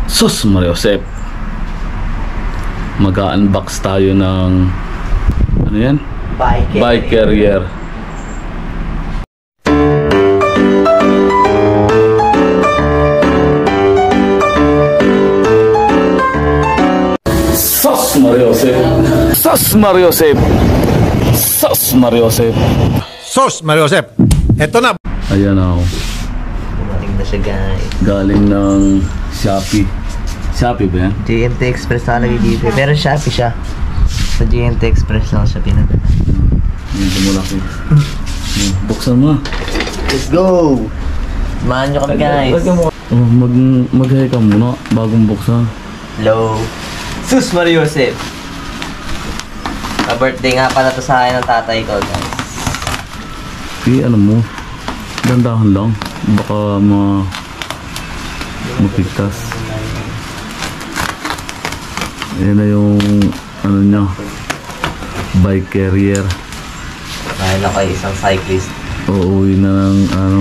Sus Mario Josep, mag-unbox tayo ng ano yan? Bike carrier. Sus Mario Josep, Sus Mario Josep, Sus Mario Josep, Sus Mario Josep. Eto na. ayan ako. Dumating na siya, guys. Galing ng Shopee. Shopee ba yan? GMT Express talaga dito. Pero Shopee siya. Sa GMT Express lang siya pinadala. Medyo malaki. Buksan mo. Let's go! Samahan nyo kami, guys. Mag-hi ka muna bagong buksan. Hello. Sus Mario Josep. Pa-birthday nga pala to sa akin ng tatay ko, guys. Ano mo? Dandahan lang. Baka mapigtas. Ayan na yung ano niya, bike carrier. Dahil ako ay isang cyclist. Uuwi na ng ano,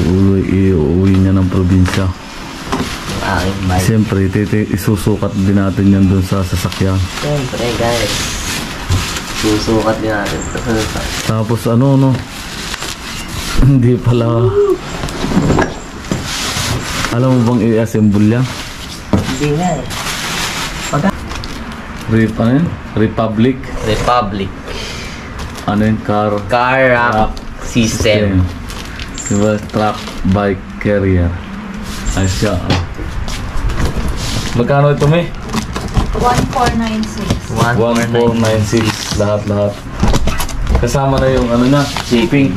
uuwi niya ng probinsya. Yung aking bike. Siyempre, isusukat din natin yan dun sa sasakyan. Siyempre, guys. Susukat din natin. Tapos ano, no? Hindi pala. Alam mo bang i-assemble yan? Hindi nga eh. Ano yun? Republic. Ano yun? Car rack system. Diba? Truck bike carrier. Ay siya. Magkano ito, May? 1496. 1496. Lahat. Kasama na yung ano na, shipping.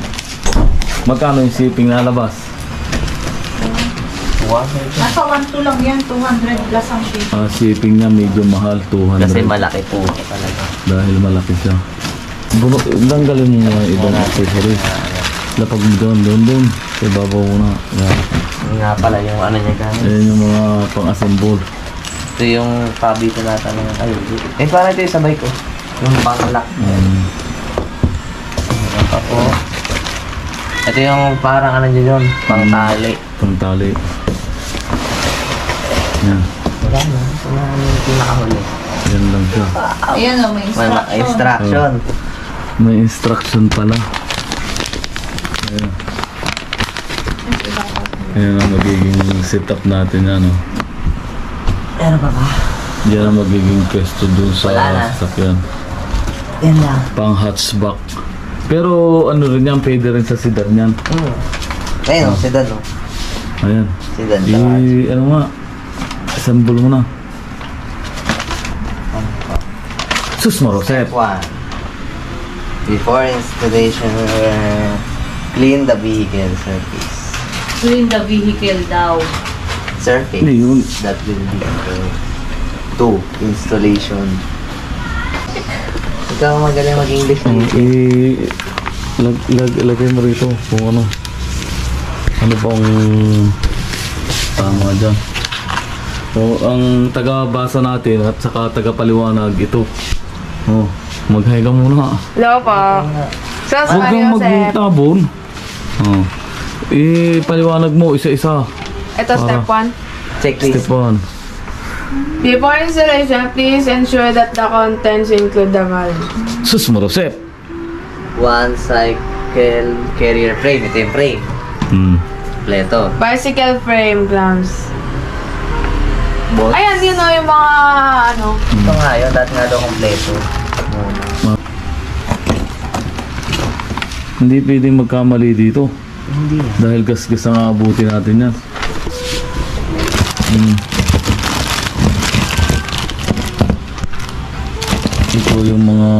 Magkano yung shipping na labas? Nasa 12 lang yan, 200 plus ang shipping. Shipping niya medyo mahal, 200. Kasi malaki po talaga. Dahil malaki siya. Tanggalin mo mga ibang accessories. Lapag mo doon. Sa ibabaw mo na. Yan. Yung nga pala yung ano niya, guys. Ayan yung mga pang-assemble. Ito yung pabitan natin ng ayun. Parang ito yung sabay ko. Yung pang-lock. Pa po. Ito yung parang ano dyan yun. Pang-tali. Pang-tali. Yan. Wala na. Ito na yung pinakahuli. Yan lang siya. Ayan o, may May instruction. instruction. May instruction pala. Ayan. Ayan ang magiging setup natin yan. Ano ba ba? Yan ang magiging pwesto dun sa sasakyan. Yan lang. Pang hatchback. Pero ano rin yan, pwede rin sa sedan yan. Ayun o, sedan o. Ayan. Sedan. Ano nga, assemble mo na. Sus Mario Josep. 1. Before installation, clean the vehicle surface. Clean the vehicle daw. Surface Hindi yun. that will be improved. 2. Installation. Ikaw magaling mag-English Lagay mo rito kung ano. Ano bang tama dyan. Ang taga-basa natin at saka taga-paliwanag ito. Mag-hi ka muna. Hello po. Sus Huwag Mario kang Josep. magtabon. Paliwanag mo isa-isa. Ito step 1. Checklist. Step 1. Before installation, please ensure that the contents include the valve. Sus Mario Josep. 1 cycle carrier frame. Ito yung frame. Pleto. Bicycle frame clamps. Bolt. Ayan, yun o yung mga ano. Ito nga yun. Dati nga daw kompleto. Hindi pwedeng magkamali dito. Hindi. Dahil gas-gas ang aabuti natin yan. Ito yung mga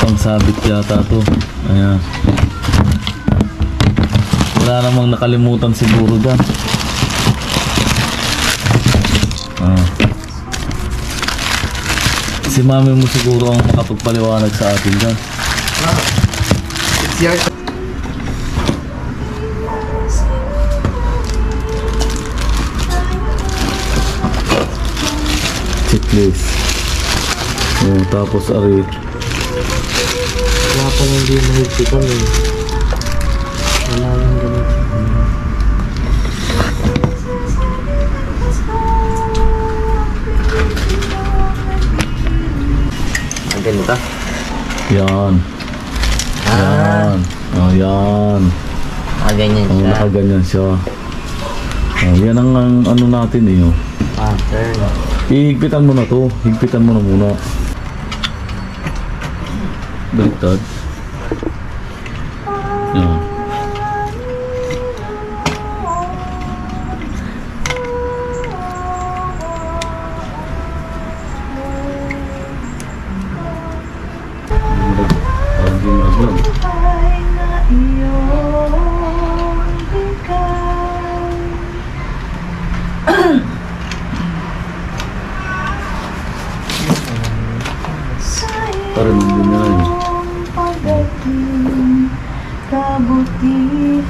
pangsabit yata to. Ayan. Wala namang nakalimutan siguro dyan. Si mami mo siguro ang makapagpaliwanag sa atin dyan. It's your checklist. Tapos ari. Wala pa lang hindi mahigpitan eh. Wala lang ganun. Ito. Yan. Yan. Oh, yan. Ganyan Oh, siya. nakaganyan siya. Oh, yan ang ano natin eh. Oh. Pattern. Higpitan mo na to. Higpitan mo na muna. Baliktad. Yan. Buhay na iyong bigay. Parang nandun na lang. Pagdating, kabutihan,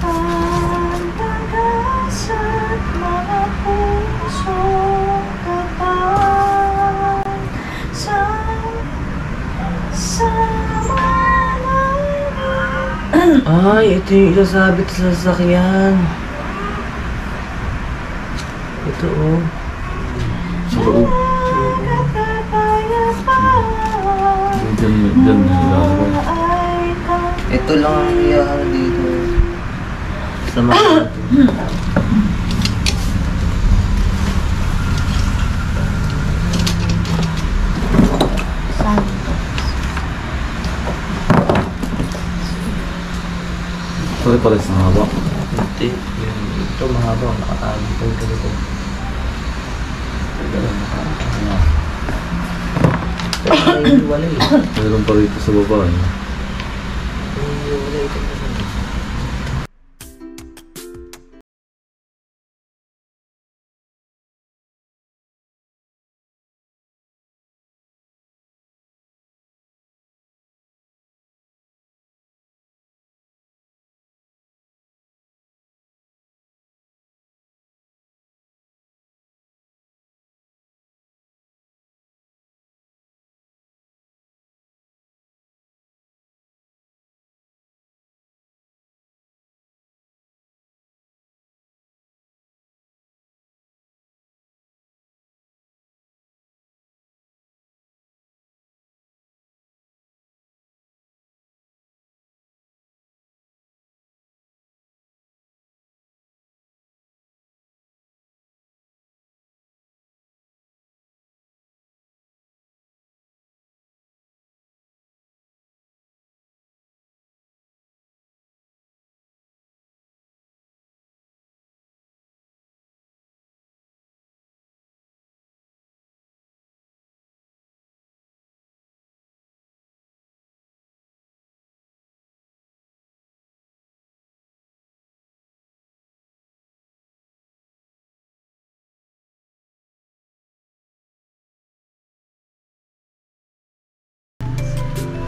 pag-asa't mga pusong kapal. Ay, ito yung ilasabit sa sasakyan. Ito oh. Sa loob. Diyan ilalagay. Ito lang ang iyahan dito. Sa mga Pare-pares na haba. Ito, ito mahaba. Nakatago pa yung ganito. Pero ay wala eh. Mayroon pa rito sa baba eh. Ay wala ito.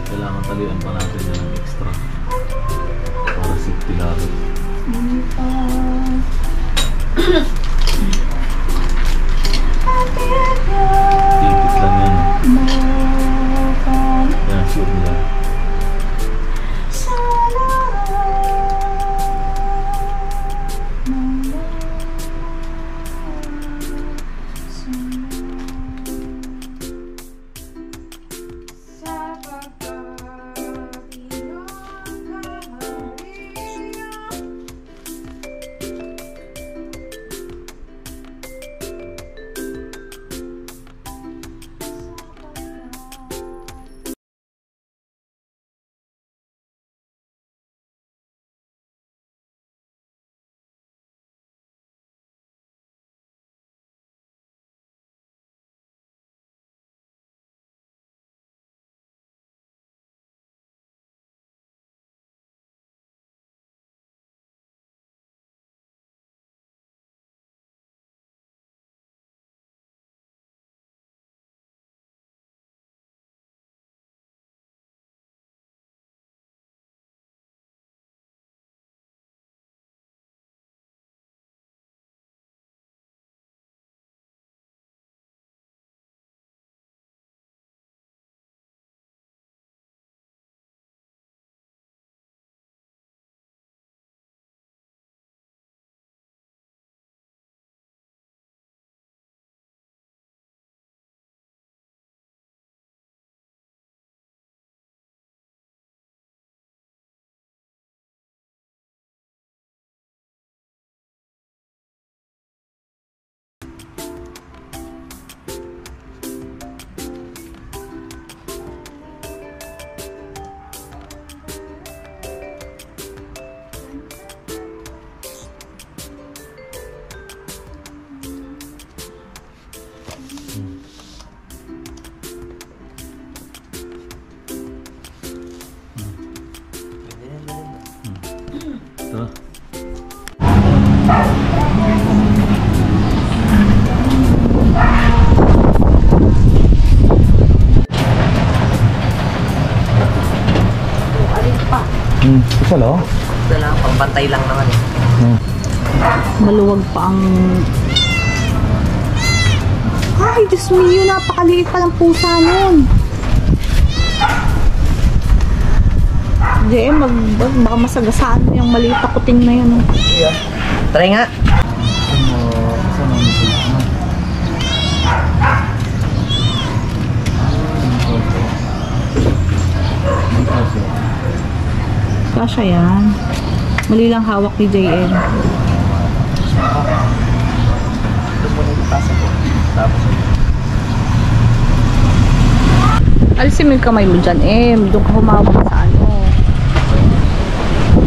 Kailangan talian pa natin yan ng extra. Para safety lalo. Ipit lang yan. Yan, sure nila. Ito lang? Ito lang, pambantay lang naman eh. Maluwag pa ang... Ay, Diyos mio, napakaliit pa ng pusa nun. JM, baka masagasaan mo yung maliit na kuting na yun. Yeah. Try nga. Kasha yan. Mali lang hawak ni JM. Doon mo nang ipasa ko. Tapos Alisin mo yung kamay mo dyan, doon ka humawak sa ano.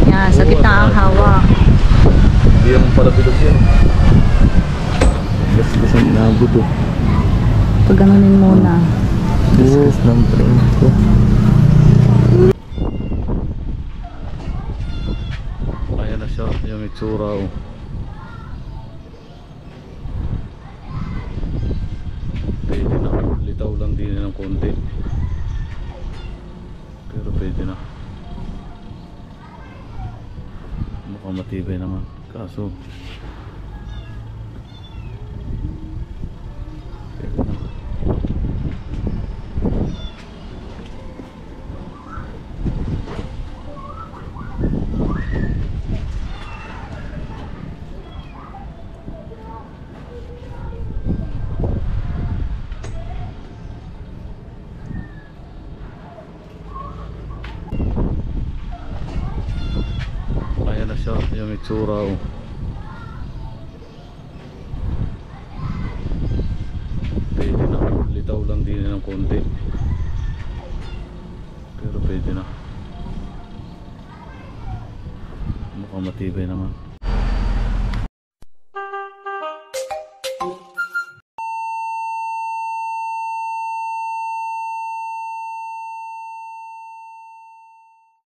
Yan, sa gitna ang hawak. Hindi yung parabilos yan. Kasi nabuto. Pag ganunin muna. Buhos ng print ko. Ayan na siya, yung itsura oh. Pwede na, litaw lang din ng konti. Pero pwede na. Mukhang matibay naman. Kaso pwede na. Ayan na siya, yung itsura oh. Pwede na, litaw lang din ng konti. Pero pwede na. Mukhang matibay naman.